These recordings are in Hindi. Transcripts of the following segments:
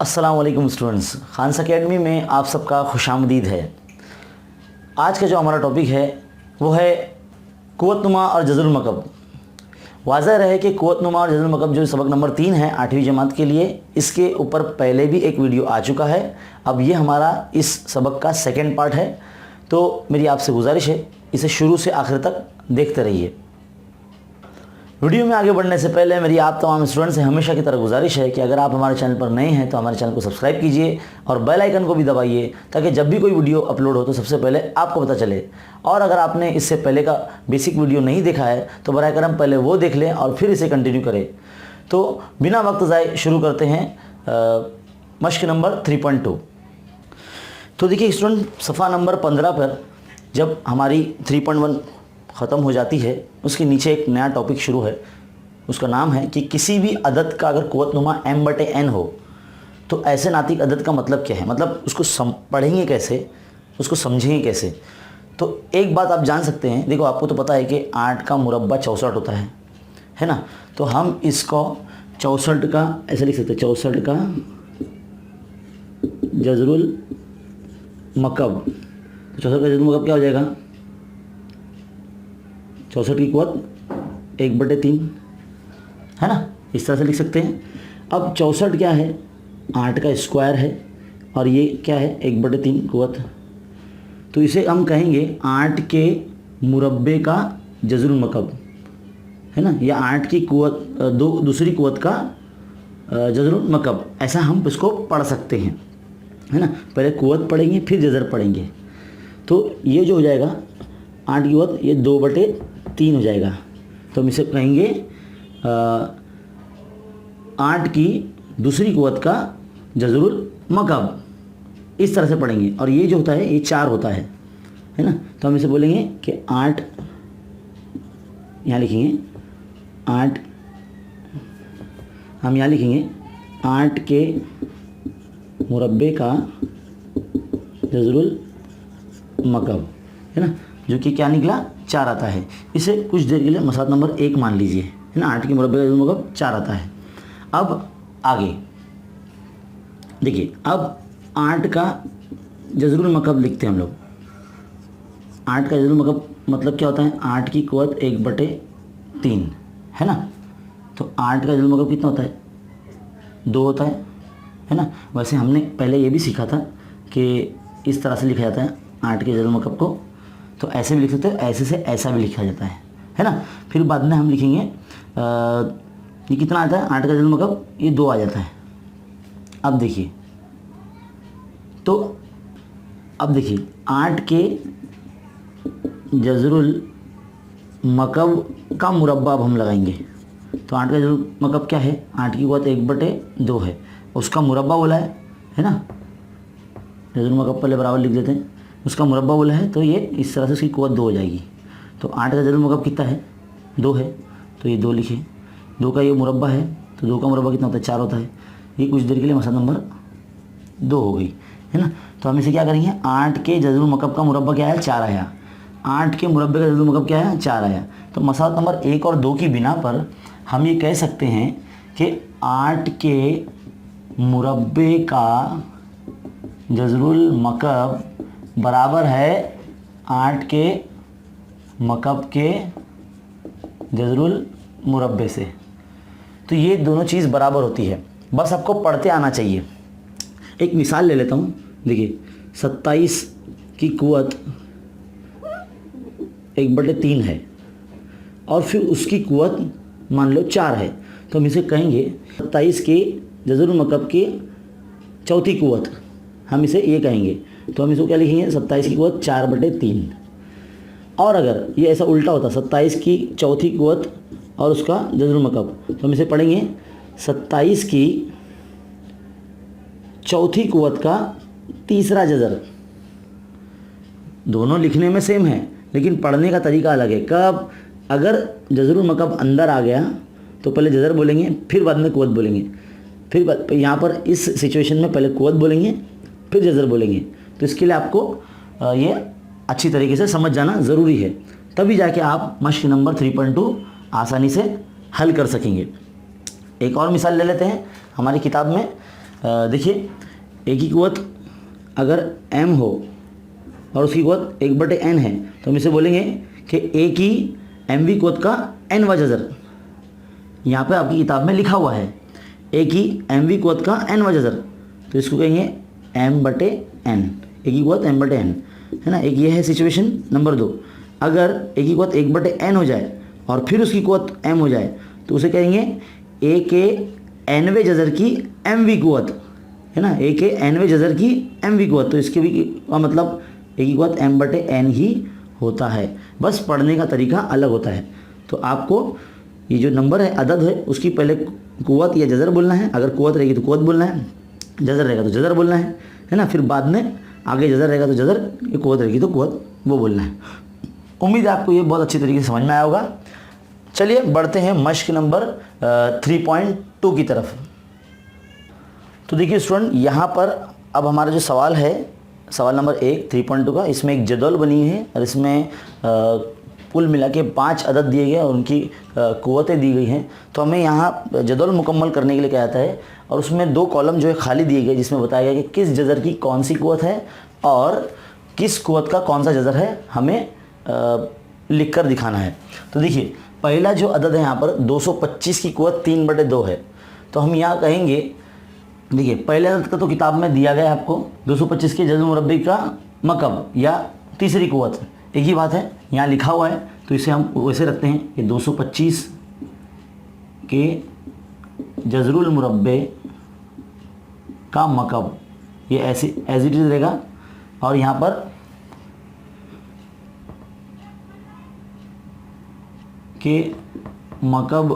अस्सलाम वालेकुम स्टूडेंट्स, खानस अकेडमी में आप सबका खुशामदीद है। आज का जो हमारा टॉपिक है वो है कुव्वतनुमा और जज़रुल मकब। वाज़ह रहे कि कुव्वतनुमा और जज़रुल मकब जो सबक नंबर 3 है 8वीं जमात के लिए, इसके ऊपर पहले भी एक वीडियो आ चुका है। अब ये हमारा इस सबक का सेकंड पार्ट है, तो मेरी आपसे गुजारिश है इसे शुरू से आखिर तक देखते रहिए। वीडियो में आगे बढ़ने से पहले मेरी आप तमाम स्टूडेंट से हमेशा की तरह गुजारिश है कि अगर आप हमारे चैनल पर नए हैं तो हमारे चैनल को सब्सक्राइब कीजिए और बेल आइकन को भी दबाइए ताकि जब भी कोई वीडियो अपलोड हो तो सबसे पहले आपको पता चले। और अगर आपने इससे पहले का बेसिक वीडियो नहीं देखा है तो बराए करम पहले वो देख लें और फिर इसे कंटिन्यू करें। तो बिना वक्त ज़ाय शुरू करते हैं मश्क नंबर 3.2। तो देखिए स्टूडेंट, सफ़ा नंबर 15 पर जब हमारी 3.1 ख़त्म हो जाती है, उसके नीचे एक नया टॉपिक शुरू है। उसका नाम है कि किसी भी अदद का अगर कुव्वतनुमा m/n हो तो ऐसे नातिक अदद का मतलब क्या है, मतलब उसको पढ़ेंगे कैसे, उसको समझेंगे कैसे। तो एक बात आप जान सकते हैं, देखो आपको तो पता है कि 8 का मुरब्बा 64 होता है ना। तो हम इसको 64 का ऐसे लिख सकते हैं, 64 का जज़रुल मकब। तो 64 का जज़रुल मकब क्या हो जाएगा, 64 की कुव्वत 1/3 है ना, इस तरह से लिख सकते हैं। अब 64 क्या है, 8 का स्क्वायर है और ये क्या है 1/3 कुव्वत। तो इसे हम कहेंगे 8 के मुरब्बे का जज़रुल मकब, है ना, या 8 की कुव्वत दूसरी कुव्वत का जज़रुल मकब, ऐसा हम इसको पढ़ सकते हैं, है ना। पहले कुव्वत पढ़ेंगे फिर जज़र पढ़ेंगे। तो ये जो हो जाएगा 8 की कुव्वत, ये 2/3 हो जाएगा। तो हम इसे कहेंगे 8 की दूसरी कुव्वत का जज़रुल मकब, इस तरह से पढ़ेंगे। और ये जो होता है ये 4 होता है ना। तो हम इसे बोलेंगे कि 8, यहाँ लिखेंगे 8, हम यहाँ लिखेंगे 8 के मुरब्बे का जज़रुल मकब, है ना, जो कि क्या निकला 4 आता है। इसे कुछ देर के लिए मसला नंबर 1 मान लीजिए, है ना। 8 के मुरब्बे का जज़रुल मकब 4 आता है। अब आगे देखिए, अब 8 का जज़रुल मकब लिखते हैं हम लोग। 8 का जज़रुल मकब मतलब क्या होता है, 8 की कुव्वत 1/3, है ना। तो 8 का जज़रुल मकब कितना होता है, 2 होता है ना। वैसे हमने पहले ये भी सीखा था कि इस तरह से लिखा जाता है 8 के जज़रुल मकब को। तो ऐसे भी लिख सकते हो, ऐसे से ऐसा भी लिखा जाता है ना। फिर बाद में हम लिखेंगे ये कितना आता है 8 का जज़रुल मकब, ये 2 आ जाता है। अब देखिए, तो अब देखिए 8 के जज़रुल मकब का मुरब्बा अब हम लगाएंगे। तो 8 का जज़रुल मकब क्या है, 8 की कुव्वत 1/2 है, उसका मुरब्बा बोला है ना। जज़रुल मकब पहले बराबर लिख देते हैं, उसका मुरब्बा बोला है, तो ये इस तरह से उसकी कुव्वत 2 हो जाएगी। तो 8 का जज़रुल मकब कितना है, 2 है, तो ये 2 लिखे। 2 का ये मुरब्बा है, तो 2 का मुरब्बा कितना होता है, 4 होता है। ये कुछ देर के लिए मसला नंबर 2 हो गई, है ना। तो हम इसे क्या करेंगे, 8 के जज़रुल मकब का मुरब्बा क्या है, 4 आया। 8 के मुरब्बे का जज़रुल मकब क्या है, 4 आया। तो मसला नंबर 1 और 2 की बिना पर हम ये कह सकते हैं कि 8 के मुरब्बे का जज़रुल मकब बराबर है 8 के मकब के जज़रुल मुरब्बे से। तो ये दोनों चीज़ बराबर होती है, बस आपको पढ़ते आना चाहिए। एक मिसाल ले लेता हूँ, देखिए 27 की कुव्वत 1/3 है और फिर उसकी कुव्वत मान लो 4 है। तो हम इसे कहेंगे 27 के जज़रुल मकब की चौथी कुव्वत, हम इसे ये कहेंगे। तो हम इसको क्या लिखेंगे, 27 की कुव्वत 4/3। और अगर ये ऐसा उल्टा होता, 27 की चौथी कुव्वत और उसका जज़रुल मकब, तो हम इसे पढ़ेंगे 27 की चौथी कुव्वत का तीसरा जज़र। दोनों लिखने में सेम है लेकिन पढ़ने का तरीका अलग है। कब, अगर जज़रुल मकब अंदर आ गया तो पहले जज़र बोलेंगे फिर बाद में कुव्वत बोलेंगे। फिर यहाँ पर इस सिचुएशन में पहले कुव्वत बोलेंगे फिर जज़र बोलेंगे। तो इसके लिए आपको ये अच्छी तरीके से समझ जाना ज़रूरी है, तभी जाके आप मश्क नंबर 3.2 आसानी से हल कर सकेंगे। एक और मिसाल ले लेते हैं हमारी किताब में। देखिए ए की कुवत अगर m हो और उसकी कुवत 1/n है तो हम इसे बोलेंगे कि ए की mv कुवत का nवा जज़र, यहाँ पे आपकी किताब में लिखा हुआ है ए की mv कुवत का nवा जज़र, तो इसको कहेंगे m/n, ए की कुवत m/n, है ना। एक ये है सिचुएशन। नंबर 2, अगर ए की कुवत 1/n हो जाए और फिर उसकी कुवत m हो जाए तो उसे कहेंगे ए के nवें जज़र की mv कुवत, है ना, ए के nवें जज़र की mv कुवत, तो इसके भी का मतलब ए की कुवत m/n ही होता है, बस पढ़ने का तरीका अलग होता है। तो आपको ये जो नंबर है, अदद है, उसकी पहले कुवत या जज़र बोलना है, अगर कुवत रहेगी तो कुवत बोलना है, जज़र रहेगा तो जज़र बोलना है ना। फिर बाद में आगे जज़र रहेगा तो जज़र, ये कुवत रहेगी तो कुवत वो बोलना है। उम्मीद है आपको ये बहुत अच्छी तरीके से समझ में आया होगा। चलिए बढ़ते हैं मश्क नंबर 3.2 की तरफ। तो देखिए स्टूडेंट, यहाँ पर अब हमारा जो सवाल है, सवाल नंबर 1 3.2 का, इसमें एक जदौल बनी है और इसमें कुल मिला के 5 अदद दिए गए और उनकी कुवतें दी गई हैं। तो हमें यहाँ जदौल मुकम्मल करने के लिए क्या आता है, और उसमें 2 कॉलम जो है खाली दिए गए जिसमें बताया गया कि किस जज़र की कौन सी कुवत है और किस कुवत का कौन सा जज़र है, हमें लिख कर दिखाना है। तो देखिए पहला जो अदद है यहाँ पर 225 की कुवत 3/2 है, तो हम यहाँ कहेंगे, देखिए पहले अदद का तो किताब में दिया गया है आपको 225 के जज़र मुरब्बी का मकब या तीसरी कुवत, एक ही बात है, यहाँ लिखा हुआ है तो इसे हम वैसे रखते हैं कि 225 के जज़रुल मुरब्बे का मकब, ये ऐसे एज इट इज़ रहेगा। और यहाँ पर के मकब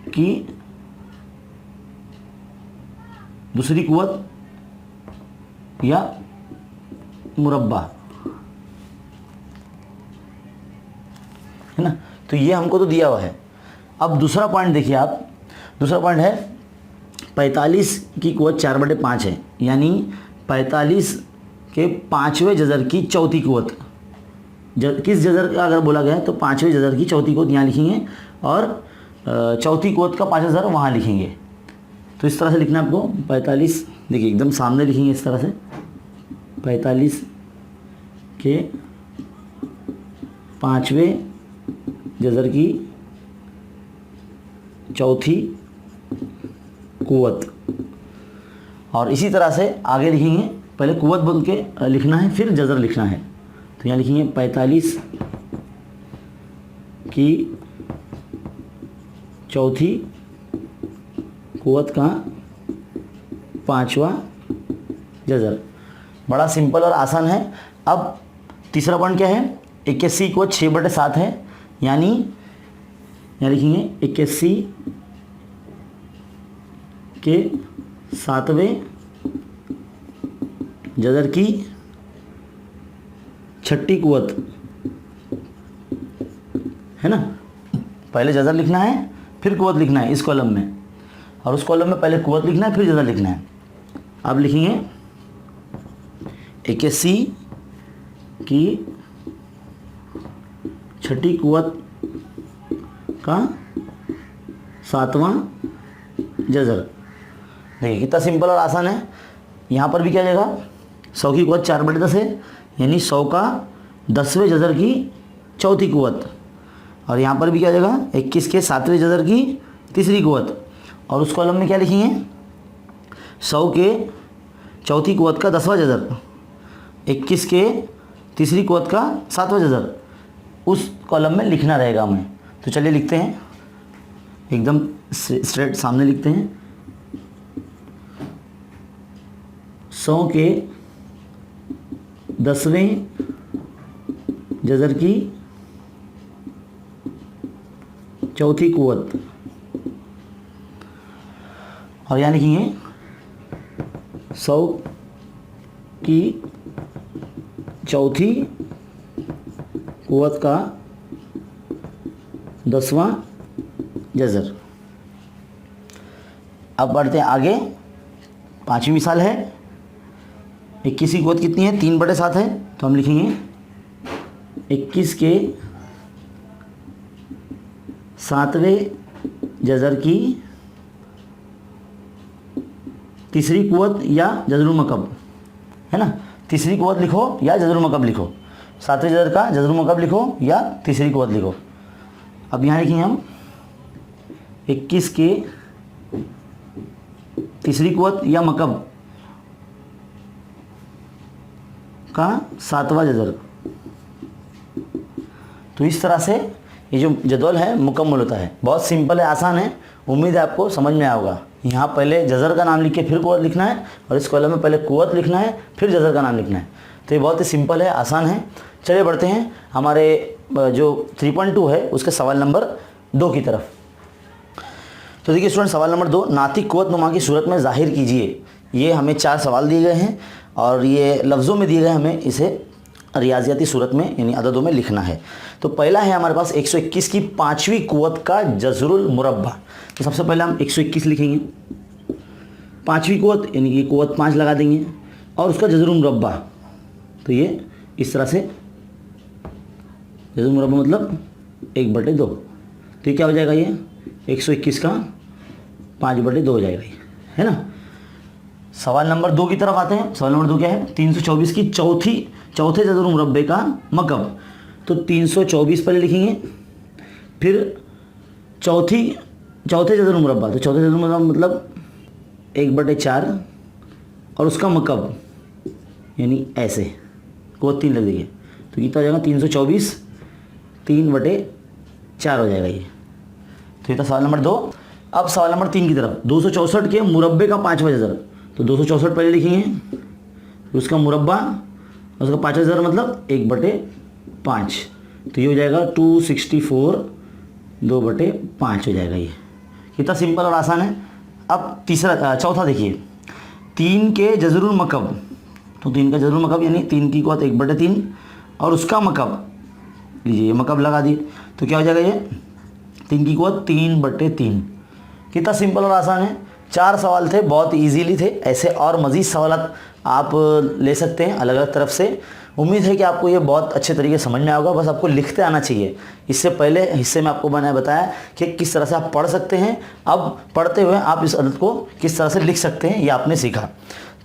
की दूसरी कुवत या मुरब्बा, है ना। तो ये हमको तो दिया हुआ है। अब दूसरा पॉइंट देखिए आप, दूसरा पॉइंट है 45 की कुवत 4/5 है, यानी 45 के 5वें जज़र की चौथी कुवत, किस जज़र का अगर बोला गया है तो 5वें जज़र की चौथी कुवत यहाँ लिखेंगे और चौथी कुवत का 5 जज़र वहाँ लिखेंगे। तो इस तरह से लिखना है आपको 45, देखिए एकदम सामने लिखेंगे इस तरह से, 45 के 5वें जज़र की चौथी कुवत, और इसी तरह से आगे लिखेंगे, पहले कुवत बोल के लिखना है फिर जज़र लिखना है। तो यहाँ लिखेंगे 45 की चौथी कुवत का 5वां जज़र। बड़ा सिंपल और आसान है। अब तीसरा पॉइंट क्या है, 81 की कुवत 6/7 है, यानी यहाँ लिखेंगे 81 के 7वें जज़र की छठी कुवत, है ना। पहले जज़र लिखना है फिर कुवत लिखना है इस कॉलम में, और उस कॉलम में पहले कुवत लिखना है फिर जज़र लिखना है। अब लिखेंगे 81 की छठी कुवत का 7वां जज़र। देखिए कितना सिंपल और आसान है। यहाँ पर भी क्या जाएगा, 100 की कुवत 4/10 है, यानी 100 का 10वें जज़र की चौथी कुवत, और यहाँ पर भी क्या जाएगा 21 के 7वें जज़र की तीसरी कुवत, और उस कॉलम में क्या लिखेंगे 100 के चौथी कुवत का 10वां जज़र, 21 के तीसरी कुवत का 7वां जज़र, उस कॉलम में लिखना रहेगा हमें। तो चलिए लिखते हैं, एकदम स्ट्रेट सामने लिखते हैं। 100 के 10वें जज़र की चौथी कुवत, और यहाँ लिखेंगे 100 की चौथी कुवत का 10वां जज़र। अब बढ़ते हैं आगे, 5वीं मिसाल है। 21 की कुवत कितनी है, 3/7 है, तो हम लिखेंगे 21 के 7वें जज़र की तीसरी कुव्वत या जज़रुल मकब, है ना। तीसरी कुव्वत लिखो या जज़रुल मकब लिखो, सातवें जज़र का जज़रुल मकब लिखो या तीसरी कुव्वत लिखो। अब यहाँ लिखेंगे हम 21 के तीसरी कुव्वत या मकब का सातवां जज़र। तो इस तरह से ये जो जदवल है मुकम्मल होता है। बहुत सिंपल है, आसान है, उम्मीद है आपको समझ में आएगा। यहाँ पहले जज़र का नाम लिख के फिर कुव्वत लिखना है और इस कॉलम में पहले कुव्वत लिखना है फिर जज़र का नाम लिखना है। तो ये बहुत ही सिंपल है, आसान है। चलिए बढ़ते हैं हमारे जो 3.2 है उसके सवाल नंबर 2 की तरफ। तो देखिए स्टूडेंट, सवाल नंबर 2, नातिक कुव्वत नुमा की सूरत में ज़ाहिर कीजिए। ये हमें 4 सवाल दिए गए हैं और ये लफ्ज़ों में दिए गए, हमें इसे रियाजियाती सूरत में यानी अददों में लिखना है। तो पहला है हमारे पास 121 की 5वीं कुव्वत का जज़रुल मुरब्बा। तो सबसे पहले हम 121 लिखेंगे, 5वीं कुव्वत यानी कि कुव्वत 5 लगा देंगे और उसका जज़रुल मुरब्बा। तो ये इस तरह से जज़रुल मुरब्बा मतलब 1/2। तो ये क्या हो जाएगा, ये 121 का 5/2 हो जाएगा ये, है ना। सवाल नंबर 2 की तरफ आते हैं। सवाल नंबर 2 क्या है, 324 की चौथे जज़रुल मुरब्बे का मकब। तो 324 पहले लिखेंगे, फिर चौथे जज़रुल मुरब्बा। तो चौथे जज़रुल मुरब्बा मतलब 1/4 और उसका मकब यानी ऐसे को 3 लग देंगे। तो कितना हो जाएगा, 324 3/4 हो जाएगा ये। तो ये था सवाल नंबर 2। अब सवाल नंबर 3 की तरफ, 264 के मुरब्बे का 5वां जज़र। तो 264 पहले लिखेंगे, फिर उसका मुरब्बा और उसका 5वां जज़र मतलब 1/5। तो ये हो जाएगा 264 2/5 हो जाएगा ये। कितना सिंपल और आसान है। अब चौथा देखिए, 3 के जज़रुल मकब। तो 3 का जज़रुल मकब यानी 3 की कुव्वत 1/3 और उसका मकब लीजिए, ये मकब लगा दिए। तो क्या हो जाएगा, ये 3 की कुव्वत 3/3। कितना सिंपल और आसान है। 4 सवाल थे, बहुत इजीली थे। ऐसे और मज़ीद सवाल आप ले सकते हैं अलग अलग तरफ से। उम्मीद है कि आपको ये बहुत अच्छे तरीके से समझ में आएगा। बस आपको लिखते आना चाहिए। इससे पहले हिस्से में आपको मैंने बताया कि किस तरह से आप पढ़ सकते हैं। अब पढ़ते हुए आप इस अदद को किस तरह से लिख सकते हैं, ये आपने सीखा।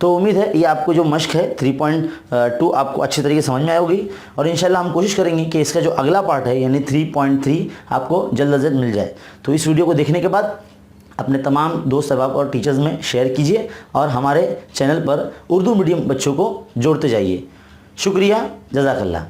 तो उम्मीद है ये आपको जो मश्क है 3.2 आपको अच्छे तरीके से समझ में आएगी और इंशाल्लाह हम कोशिश करेंगे कि इसका जो अगला पार्ट है यानी 3.3 आपको जल्द अज जल्द मिल जाए। तो इस वीडियो को देखने के बाद अपने तमाम दोस्त अहबाब और टीचर्स में शेयर कीजिए और हमारे चैनल पर उर्दू मीडियम बच्चों को जोड़ते जाइए। शुक्रिया, जज़ाकल्लाह।